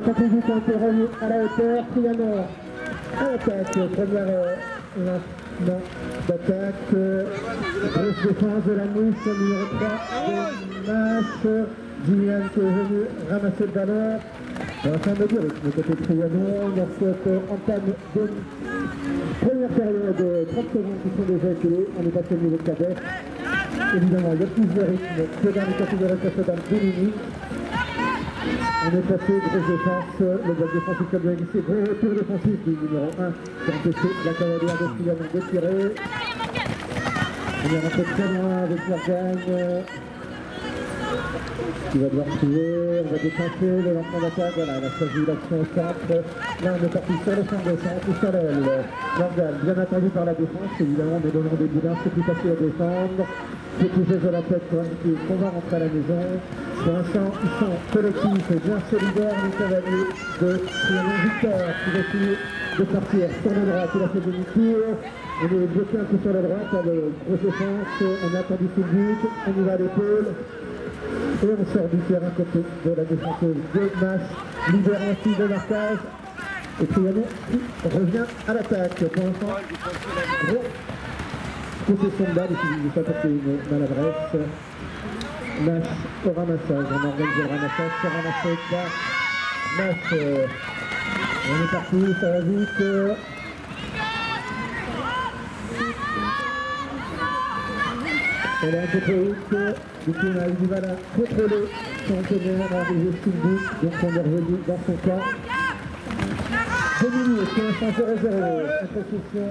stratégie qui a été remis à la hauteur. Triano à l'attaque. Première lancement d'attaque. Grosse défense de la mouche, numéro 3 de Nash. Julien qui est venu ramasser le ballon. On va faire du rythme côté Triano. Notre entame de première période de 30 secondes qui sont déjà écoulées. On est passé au niveau de cadet. Évidemment, il y a plus de rythme que dans les catégories précédentes de Mini. On est passé grosse défense, le bloc défensif comme bien glissé, gros retour défensif du numéro 1 qui a empêché la cavalière de Triano de tirer. On est rentré très loin avec Morgan. Qui va devoir trouver, on va déclencher le lancement d'attaque, voilà, elle a choisi l'action au centre. Là on est parti sur le centre de centre, sur l'aile. Morgan, bien attendu par la défense, évidemment, mais donnant des boudins, c'est plus facile à défendre. Petit geste de la tête pour indiquer qu'on va rentrer à la maison. Pour l'instant, ils sont collectifs et bien solidaires, les cavaliers de Triano Victor, qui va essayer de partir sur le droit, il a fait demi-tour. On est bloqué un peu sur la droite, avec grosse défense, on a attendu tout le but, on y va à l'épaule. Et on sort du terrain côté de la défenseuse de Nash, libère ainsi de marquage. Et Triano qui revient à l'attaque. Pour l'instant, gros possession de balle, il faut apporter une maladresse. Nash au ramassage, on organise le ramassage, c'est ramassé par Nash. On est parti, ça va vite. Elle est un peu trop haute, du coup on a eu du mal à contrôler son partenaire à arriver sous le but, donc on est revenu dans son camp. 2 minutes, 15-0-0, imposition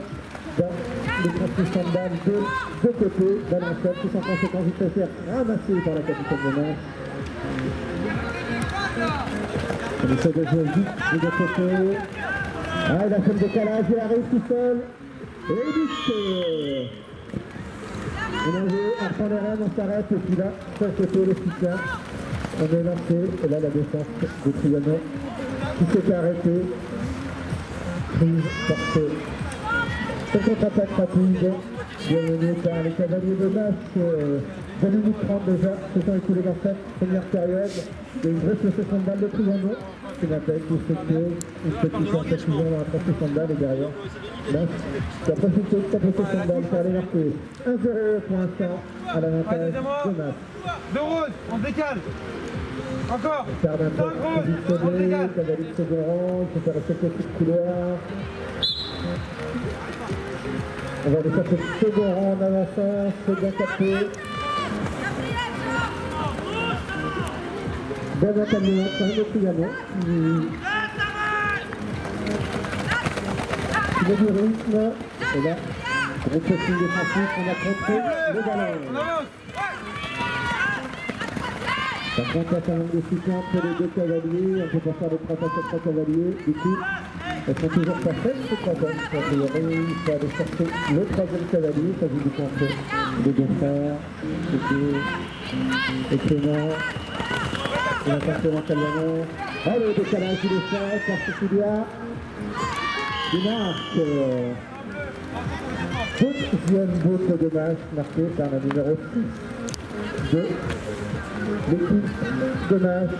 dans les transmissions de balles de deux côtés, Valentin qui sans conséquence il préfère ramasser par la capitaine de Nash. On essaie de jouer vite de l'autre côté. Ah, il a fait le décalage, il arrive tout seul. Et but. On a joué à prendre les rênes, on s'arrête et puis là, sur le côté, le soutien, on est lancé et là la défense de Triano qui s'est arrêtée, prise, portée, une contre-attaque rapide, bien menée par les cavaliers de Nash, 20 minutes 30 déjà, se sont écoulés dans cette première période, il y a une vraie possession de balle de Triano, qui m'appelle, qui se fait une petite imprécision dans la possession de balle et derrière. Nash qui a profité de sa possession de balle pour aller marquer 1-0 pour l'instant à l'avantage de Nash. Deux rouges, on décale. Encore. Perd un peu positionné, cavalier de second rang, il faut faire cette petite couloir. On va aller chercher le second rang en avançant, c'est bien capté. Bon accompagnement quand même de Triano. Il y a du rythme. Et là, gros pressing défensif, on a contré le ballon. Ça compte à faire de soutien entre les deux cavaliers. On peut pas faire de 3 passes à 3 cavaliers. Du coup, elles sont toujours pas faites, ces 3 passes. A priori, il faut aller chercher le 3e cavalier. Ça joue du contre les deux frères. C'était étonnant. Il a passé l'encadrement. Oh, le décalage du défense, parce qu'il y a une marque. Deuxième boucle de match marquée par la numéro 6 de l'équipe de match.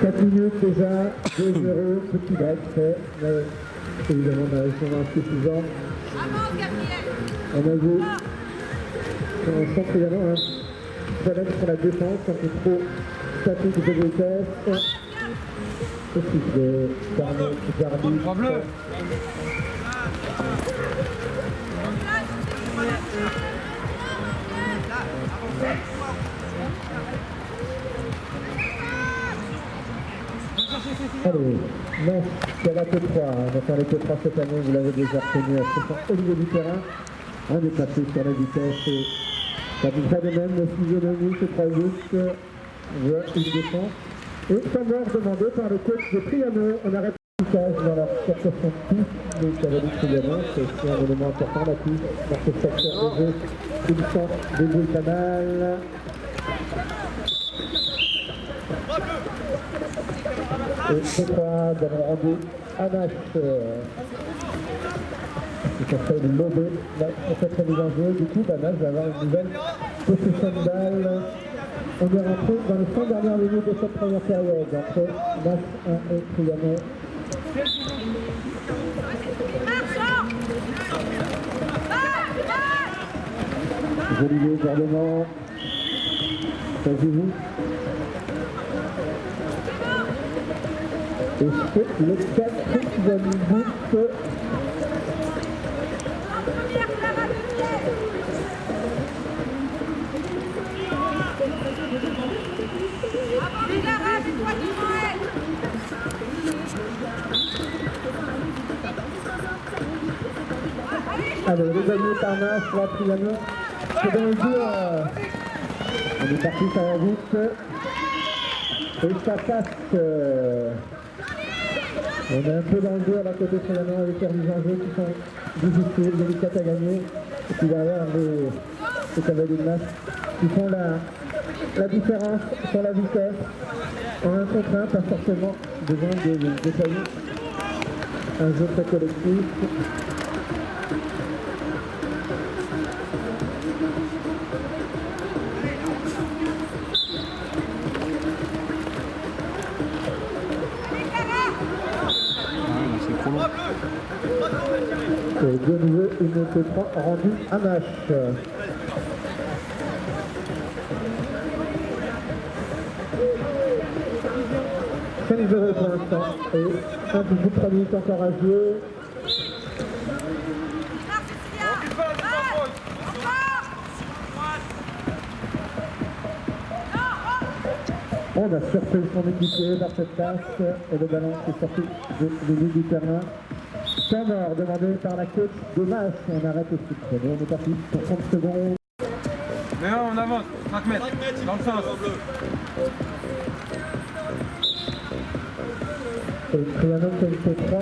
4 minutes déjà, 2-0, petit break fait, mais évidemment on a sûrement insuffisant. On a vu qu'on sent Triano, challenge sur la défense, un peu trop statique de vitesse. Aussi de Garbi. Allez, non, c'est la P3, on va faire les P3 cette année, vous l'avez déjà reconnu au niveau du terrain. On est passé sur la vitesse et ça vous fera de même, le physionomie, c'est 3 justes, voit une défense. Et sans mort demandé par le coach de Triano, on arrête le piquage dans la captation de piste, mais ça va dire Triano, c'est aussi un élément important la piste, dans ce secteur de jeu, tout le centre des jeux canal. Et P3 dans rendu à Nash. qui s'appelle Lobé, là, pour cette remise en jeu. Du coup, Nash va avoir une nouvelle possession de balle On est rentré dans les 5 dernières minutes de cette première période entre Mas 1 et Trianon. Jolivet, gardement. Quasi-vous. Et c'est le 4e but. Allez, le gagné par Mas, la Trianon. C'est dans le dur. On est parti, ça va vite. Et ça passe. On est un peu dans le dur à côté de Trianon avec les enjeux qui sont difficiles, délicates à gagner. Et puis derrière, les cavaliers de Mas qui font la différence sur la vitesse. En un contre un, pas forcément besoin de déployer un jeu très collectif. Et de nouveau une coup franc rendu à Mas. C'est les heureux pour l'instant. Et un peu plus de 3 minutes encore à jouer. On a surpris son équipier par cette passe et le ballon est sorti du milieu du terrain. Temps mort demandé par la coach de Mas. On arrête aussi le chrono. On est parti pour 30 secondes. Mais non, on avance, 5 mètres, dans le sens. Et Trianon qui a une T3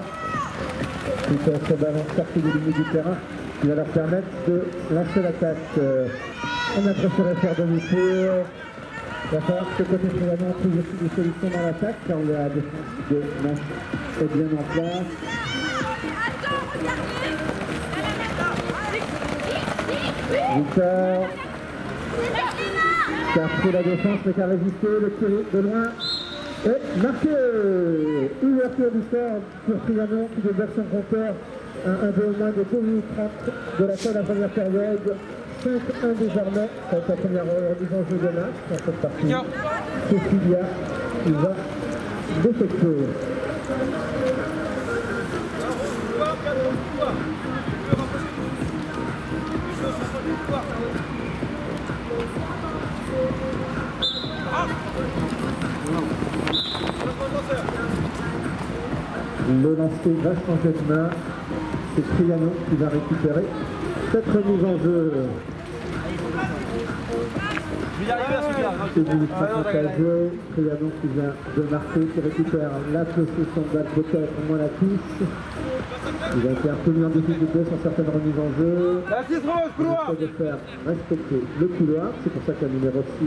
qui fait ce ballon sorti du milieu du terrain qui va leur permettre de lancer l'attaque. On a préféré faire demi-tour. Il va falloir que côté Trianon trouve aussi des solutions dans l'attaque car la défense de Mas est bien en place. Victor qui a repris la défense mais qui a résisté, le tir de loin et marqué. Ouverture du score pour Trianon qui débloque son compteur un peu moins de 2 minutes 30 de la fin de la première période. 5-1 désormais, ça va être la première mise en jeu de Mas dans cette partie. Cecilia qui va défecter. Le lancer va changer de main. C'est Trianon qui va récupérer cette remise en jeu. C'est du jeu. Trianon qui vient de marquer, qui récupère la possession de balle peut-être au moins la touche. Il a été un peu mis en difficulté sur certaines remises en jeu. Il essaie de faire respecter le couloir. C'est pour ça que le numéro 6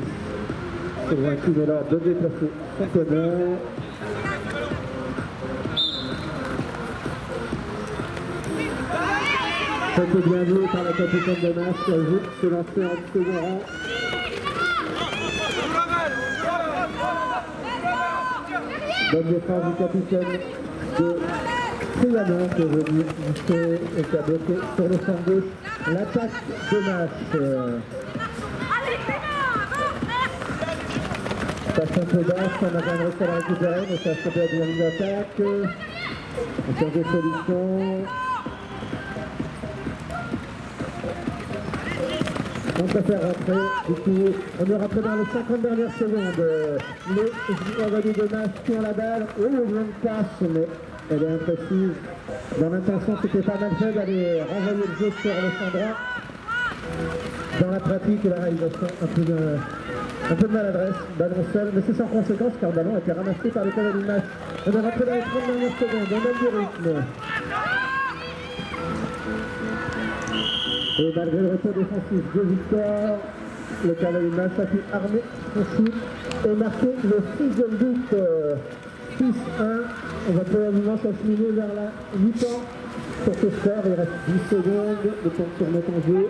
c'est vaincu dès lors de déplacer son corner. C'était bien vu par la capitaine de Mas qui ajoute se lancer en second rang. Bonne défense du capitaine de Trianon qui est venu monter et qui a bloqué sur le flanc gauche l'attaque de Mas. Passe un peu basse, on a bien réussi à la récupérer, mais ça se peut bien une attaque. On cherche des solutions. On préfère rentrer, du coup, on est rentré dans les 50 dernières secondes. Les cavaliers de Mas qui ont la balle, oh, il y a une passe, mais elle est imprécise. Dans l'intention, c'était pas mal fait d'aller renvoyer le jeu sur le fond droit. Dans la pratique, la réalisation, un peu de maladresse, ballon seul, mais c'est sans conséquence car le ballon a été ramassé par les cavaliers de Mas. On est rentré dans les 30 dernières secondes, on a du rythme. Et malgré le retour défensif de Victor, le cavalier de Mas a pu armer son shoot et marquer le 6e but. 6-1. On va probablement s'acheminer vers la 8 ans pour ce score. Il reste 10 secondes. Le temps de se remettre en jeu.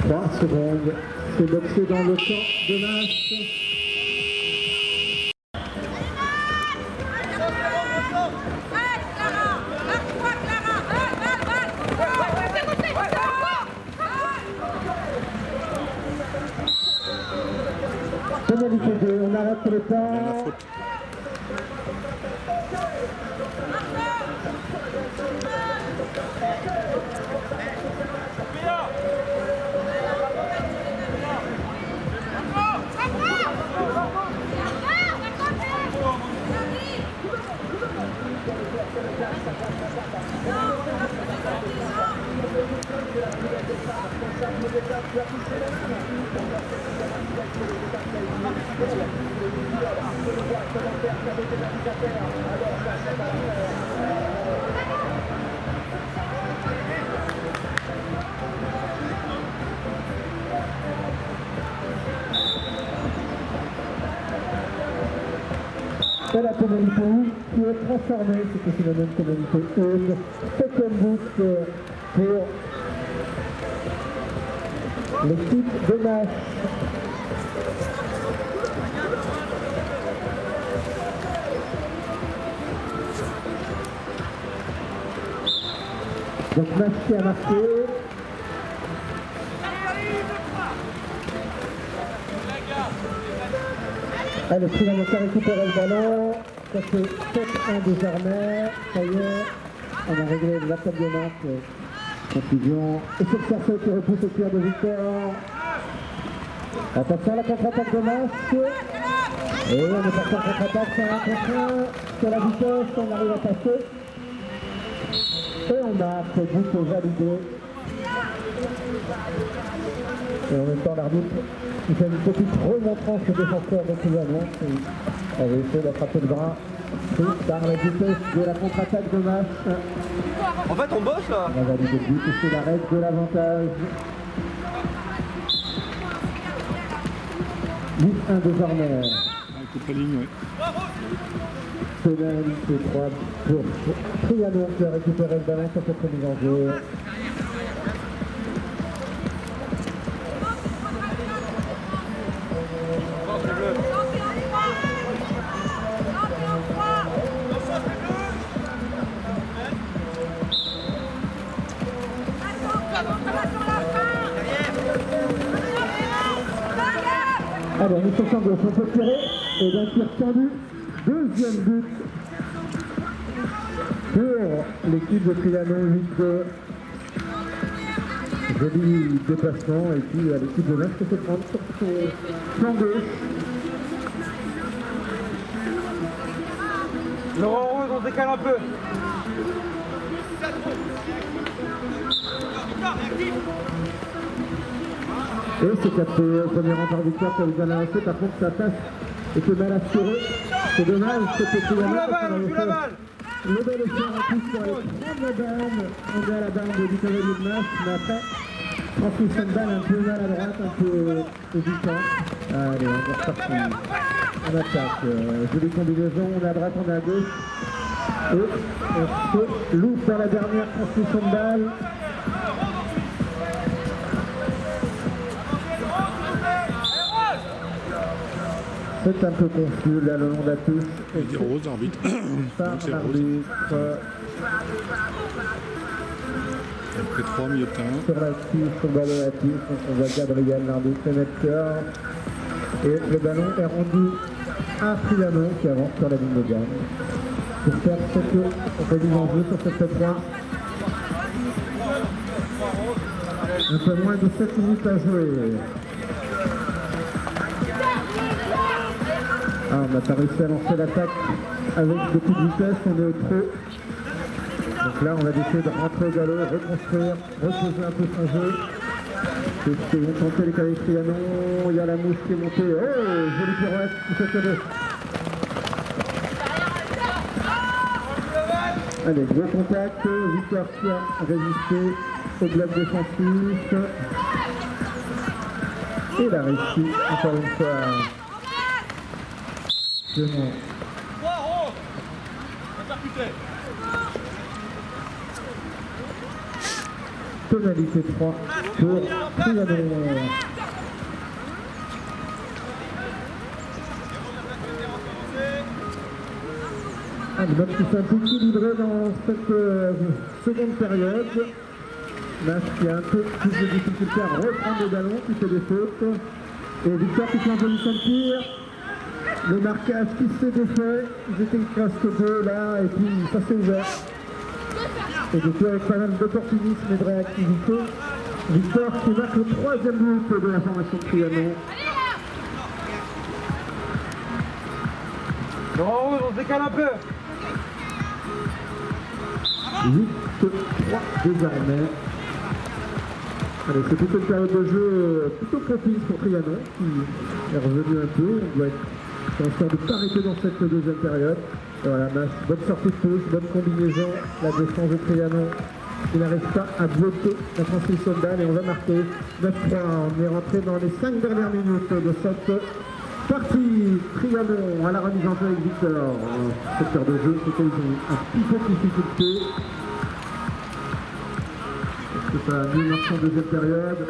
3 secondes. C'est boxé dans le camp de Nash. Pénalité 2, on arrête le temps. C'est la pénalité qui est transformée, c'était une même pénalité 1, second boot pour l'équipe de Nash. Donc Nash qui a marqué. Allez, Trianon qui a récupéré le ballon. Ça fait 7-1 désormais. Ça y est, on a réglé la table de marque. Confusion. Et c'est le Cerceau qui repousse au tir de Victor. Attention à la contre-attaque de Nash. Et on est parti en contre-attaque, c'est un contre-un. Sur la vitesse, on arrive à passer. Et on marque, but est validé. Et en même temps, l'arbitre qui fait une petite remontrance au défenseur de Trianon qui avait essayé d'attraper le bras pris par la vitesse de la contre-attaque de Nash. En fait, on bosse là. On va valider le but et c'est la règle de l'avantage. 8-1 désormais. Coupe la ligne, oui. Pénalité 3 pour Trianon qui a récupéré le ballon sur cette mise en jeu. Allez, on est sur champ gauche, on peut tirer, et d'un tir tendu, deuxième but pour l'équipe de Trianon, 8-2. Joli déplacement, et puis à l'équipe de Nash qui se prendre sur son champ gauche. Laurent Rose, on décale un peu. Et c'est capté au premier rang par Victor pour les annoncés. Par contre, sa passe était mal assurée. C'est dommage, c'était Trianon. Joue la balle. Le bel effort en plus pour aller prendre la balle. On est à la balle de Victor de Nash, mais après, transmission de balle un peu mal à droite, un peu hésitant. Allez, on est reparti. On attaque. Jolie combinaison, on est à droite, on est à gauche. Et on se loupe dans la dernière transmission de balle. C'est un peu confus là le long de la touche. Il dit rose, arbitre. Par Donc c'est rose. l'arbitre. Après 3 milieux de terrain. Sur la touche, sur le ballon à la touche, donc on voit Gabriel, l'arbitre, le metteur. Et le ballon est rendu à Trianon qui avance sur la ligne de gagne. Pour faire cette remise en jeu sur cette pointe. Un peu moins de 7 minutes à jouer. Ah, on n'a pas réussi à lancer l'attaque avec beaucoup de vitesse, on est au trop. Donc là, on va essayer de rentrer au galop, reconstruire, reposer un peu son jeu. C'est ce que vont tenter les Cavaliers Trianon. Il y a la mouche qui est montée. Oh, jolie pirouette qui fait connaître. Allez, gros contact. Victor qui a résisté au bloc défensif. Et il a réussi, encore une fois. Demain. Pénalité 3 pour Trianon. Le match qui s'est un peu équilibré dans cette seconde période. Match qui a un peu plus de difficulté à reprendre le ballon, qui fait des fautes. Et Victor qui fait un position de tir. Le marquage qui s'est défait. Ils étaient presque deux là, et puis ça s'est ouvert. Et du coup, avec pas mal d'opportunisme et de réactivité, Victor qui marque le troisième but de la formation de Trianon. Laurent, on se décale un peu. 8-3 désormais. Allez, c'est plutôt une période de jeu plutôt propice pour Trianon qui est revenu un peu. On doit être conscient de ne pas arrêter dans cette deuxième période. Et voilà, bonne sortie de touche, bonne combinaison. La défense de Trianon qui n'arrive pas à bloquer la transmission de balle et on va marquer 9-3. On est rentré dans les 5 dernières minutes de cette partie. Trianon à la remise en jeu avec Victor. Secteur de jeu, c'était un petit peu de difficulté. Est-ce que ça a mieux marché en deuxième période?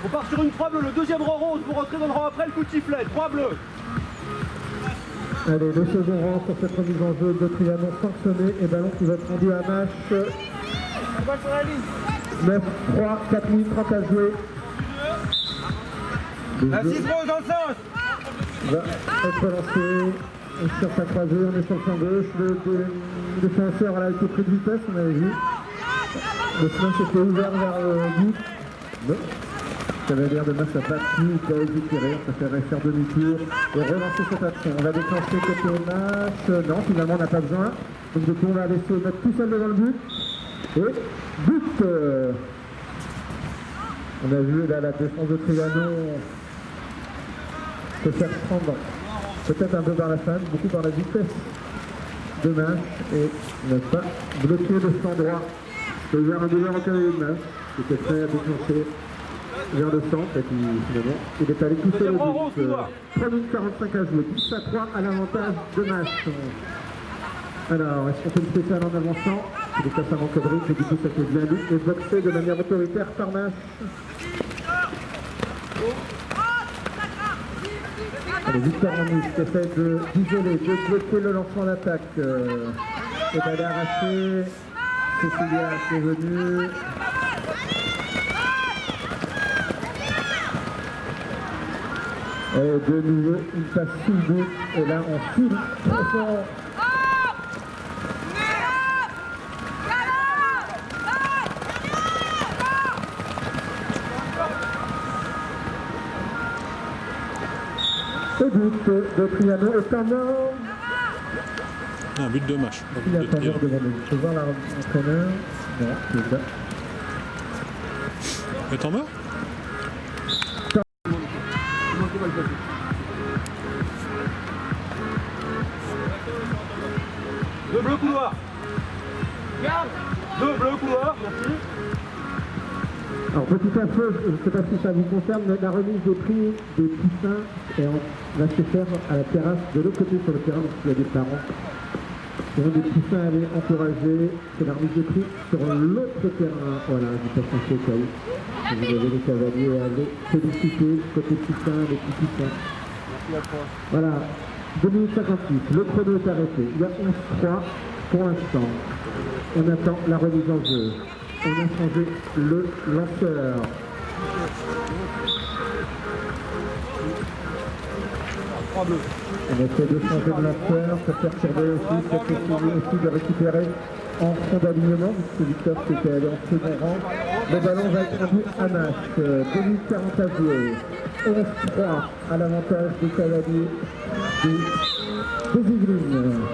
On part sur une 3 bleue, le deuxième rang rose pour rentrer dans le rang après le coup de sifflet. 3 bleus. Allez, le second rang sur cette remise en jeu de Trianon sanctionné et ballon qui va être rendu à Nash. 9-3, 4 minutes 30 à jouer. La 6 rose dans le sens. Va être lancé sur sa croisée, on est sur le flanc gauche. Le défenseur a été pris de vitesse, on avait vu. Le chemin s'était ouvert vers le but. Bon. Ça avait l'air de mettre sa partie, il doit hésiter, on préférerait faire demi-tour et relancer cette action. On va déclencher côté Nash. Non, finalement on n'a pas besoin. Donc du coup on va laisser mettre tout seul devant le but. Et but. On a vu là la défense de Trianon se faire prendre peut-être un peu par la fan, beaucoup par la vitesse de Nash et ne pas bloquer le flanc droit. C'est ouvert un deuxième en carrière de Nash qui était prêt à déclencher vers le centre et puis finalement il est allé tout seul au but. 3 minutes 45 à jouer, 10-3 à l'avantage de Nash. Alors, est-ce qu'on fait une spéciale en avançant? C'est le cas avant Codric et du coup ça fait bien lu et boxé de manière autoritaire par Nash. Allez, Victor Ramus qui essaie d'isoler, de bloquer le lancement d'attaque et d'aller arracher. Cécilia qui est venue. Et de nouveau, une passe sous le but. Et là, on file très fort. Ce but de Trianon est un mort. Un but de match. Il y a pas mort devant nous. Je peux voir l'entraîneur. Non, c'est là. Et t'en meurs? Deux bleus couloir. Deux bleus couloir, merci. Alors petit info, je ne sais pas si ça vous concerne, mais la remise des prix des poussins va se faire à la terrasse de l'autre côté sur le terrain, parce qu'il y a des parents qui ont des poussins à aller encourager. C'est la remise des prix sur l'autre terrain. Voilà, je passe un peu au cas où. Vous avez les cavaliers à aller féliciter côté poussin, les petits poussins. Voilà, 2 minutes 56, le chrono est arrêté. Il y a 11-3 pour l'instant. On attend la remise en jeu. On a changé le lanceur. On essaie de changer de lanceur, ça perturber aussi, peut-être essayer aussi de récupérer en fond d'alignement, puisque Victor qui était allé en second rang. Le ballon va être rendu à Nash. 2 minutes 40 à jouer. 11-3 à l'avantage des cavaliers des Yvelines.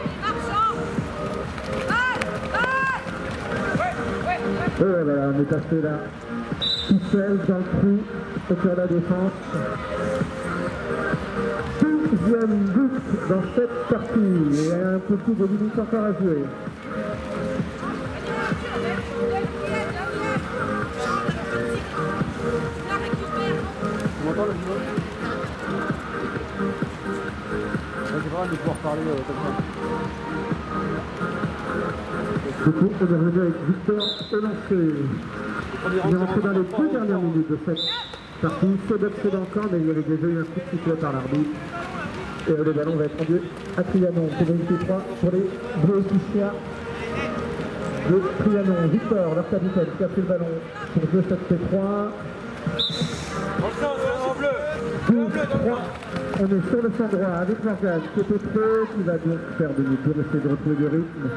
Et voilà, on est passé là, tout seul dans le trou, sur la défense. Deuxième but dans cette partie, et un peu plus de 10 minutes encore à jouer. On entend le niveau? C'est pas mal de pouvoir parler comme ça. Du coup, on est revenu avec Victor élancé. Il est rentré dans les 2 dernières minutes de cette partie. C'est d'excellent camp, mais il y avait déjà eu un coup de sifflet par l'arbitre. Et le ballon va être rendu à Trianon pour une P3 pour les Bleus Piscia de Trianon. Victor, leur capitaine, qui a pris le ballon pour jouer cette P3. 12-3. On est sur le flanc droit avec Morgane qui était trop, qui va donc faire demi-tour, essayer de retrouver le rythme.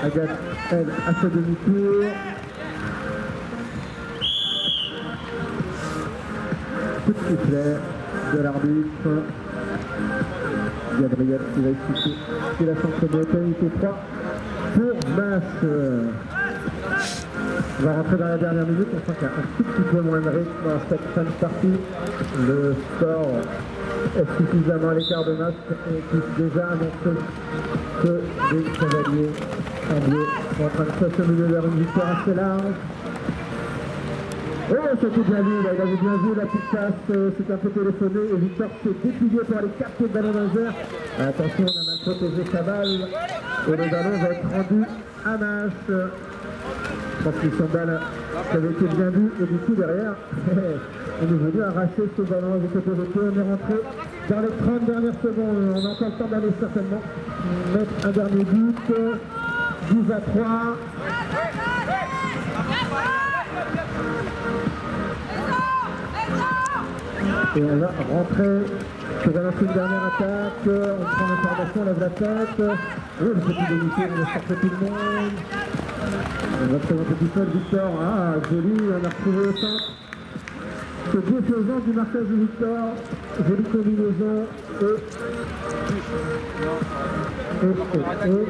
Agathe, elle, a fait demi-tour. Coup de sifflet de l'arbitre. Gabriel qui va expliquer qu'il a centre pénalité 3 pour Mas. On va rentrer dans la dernière minute, on sent qu'il y a un tout petit peu moins de rythme dans cette fin de partie. Le score est suffisamment à l'écart de Mas et puisse déjà annoncer que les cavaliers en bleu sont en train de s'acheminer vers une victoire assez large. Oh, c'était bien vu, là, il avait bien vu la petite passe, c'est un peu téléphoné et Victor s'est déplié pour aller capter le ballon dans les airs. Attention, on a mal protégé sa balle et le ballon va être rendu à Mas. Transmission de balle qui avait été bien vue et du coup derrière on est venu arracher ce ballon avec le côté. On est rentré dans les 30 dernières secondes, on a encore le temps d'aller certainement mettre un dernier but. 10-3. Et on va rentrer pour relancer une dernière attaque. On prend l'information, on lève la tête. Oui, le petit demi-tour, on sort tout le monde. On va présenter tout seul Victor. Ah, joli, on a retrouvé le centre. C'est défaisant du marquage de Victor. Jolie combinaison. Et